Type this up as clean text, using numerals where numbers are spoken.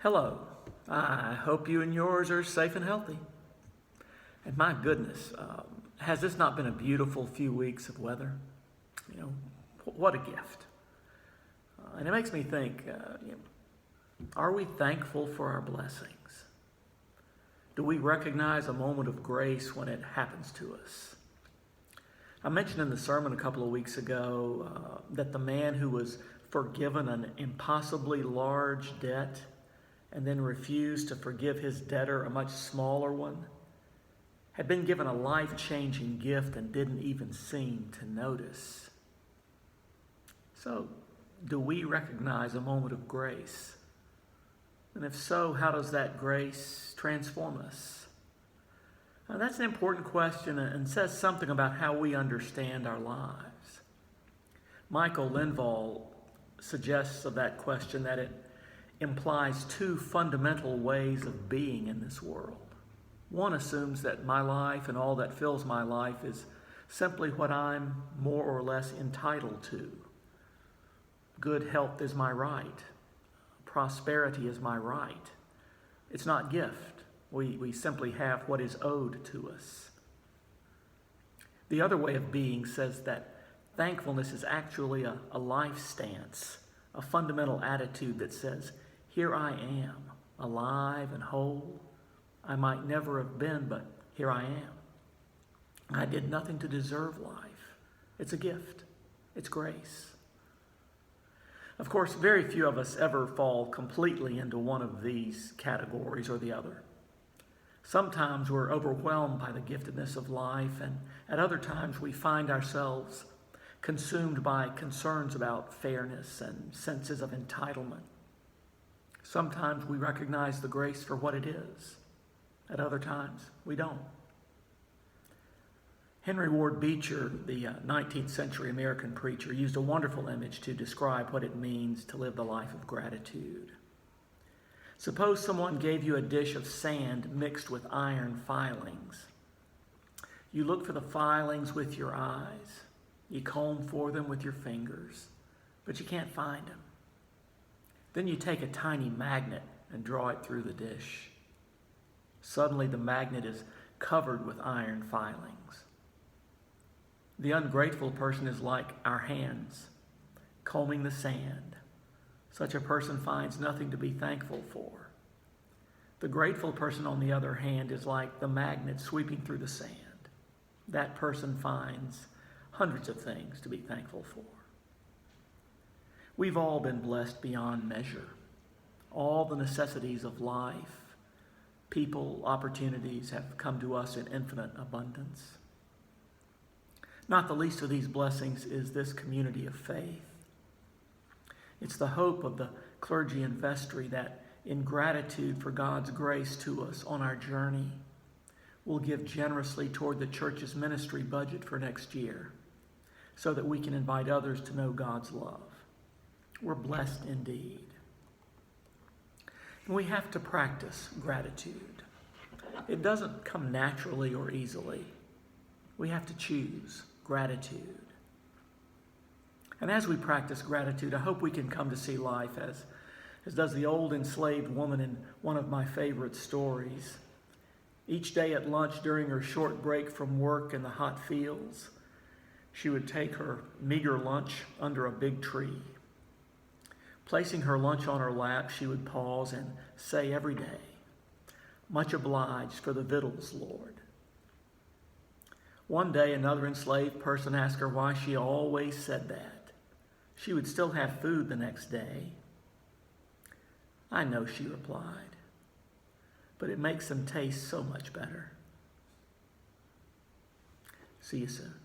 Hello. I hope you and yours are safe and healthy. And my goodness, has this not been a beautiful few weeks of weather? You know, what a gift. And it makes me think, are we thankful for our blessings? Do we recognize a moment of grace when it happens to us? I mentioned in the sermon a couple of weeks ago that the man who was forgiven an impossibly large debt and then refused to forgive his debtor a much smaller one had been given a life-changing gift and didn't even seem to notice. So, do we recognize a moment of grace? And if so, how does that grace transform us? Now, that's an important question and says something about how we understand our lives. Michael Linvall suggests of that question that it implies two fundamental ways of being in this world. One assumes that my life and all that fills my life is simply what I'm more or less entitled to. Good health is my right. Prosperity is my right. It's not gift. We simply have what is owed to us. The other way of being says that thankfulness is actually a life stance, a fundamental attitude that says, here I am, alive and whole. I might never have been, but here I am. I did nothing to deserve life. It's a gift. It's grace. Of course, very few of us ever fall completely into one of these categories or the other. Sometimes we're overwhelmed by the giftedness of life, and at other times we find ourselves consumed by concerns about fairness and senses of entitlement. Sometimes we recognize the grace for what it is. At other times, we don't. Henry Ward Beecher, the 19th century American preacher, used a wonderful image to describe what it means to live the life of gratitude. Suppose someone gave you a dish of sand mixed with iron filings. You look for the filings with your eyes. You comb for them with your fingers, but you can't find them. Then you take a tiny magnet and draw it through the dish. Suddenly the magnet is covered with iron filings. The ungrateful person is like our hands, combing the sand. Such a person finds nothing to be thankful for. The grateful person, on the other hand, is like the magnet sweeping through the sand. That person finds hundreds of things to be thankful for. We've all been blessed beyond measure. All the necessities of life, people, opportunities have come to us in infinite abundance. Not the least of these blessings is this community of faith. It's the hope of the clergy and vestry that, in gratitude for God's grace to us on our journey, we'll give generously toward the church's ministry budget for next year so that we can invite others to know God's love. We're blessed indeed. And we have to practice gratitude. It doesn't come naturally or easily. We have to choose gratitude. And as we practice gratitude, I hope we can come to see life as does the old enslaved woman in one of my favorite stories. Each day at lunch during her short break from work in the hot fields, she would take her meager lunch under a big tree. Placing her lunch on her lap, she would pause and say every day, "Much obliged for the victuals, Lord." One day, another enslaved person asked her why she always said that. She would still have food the next day. "I know," she replied, "but it makes them taste so much better." See you soon.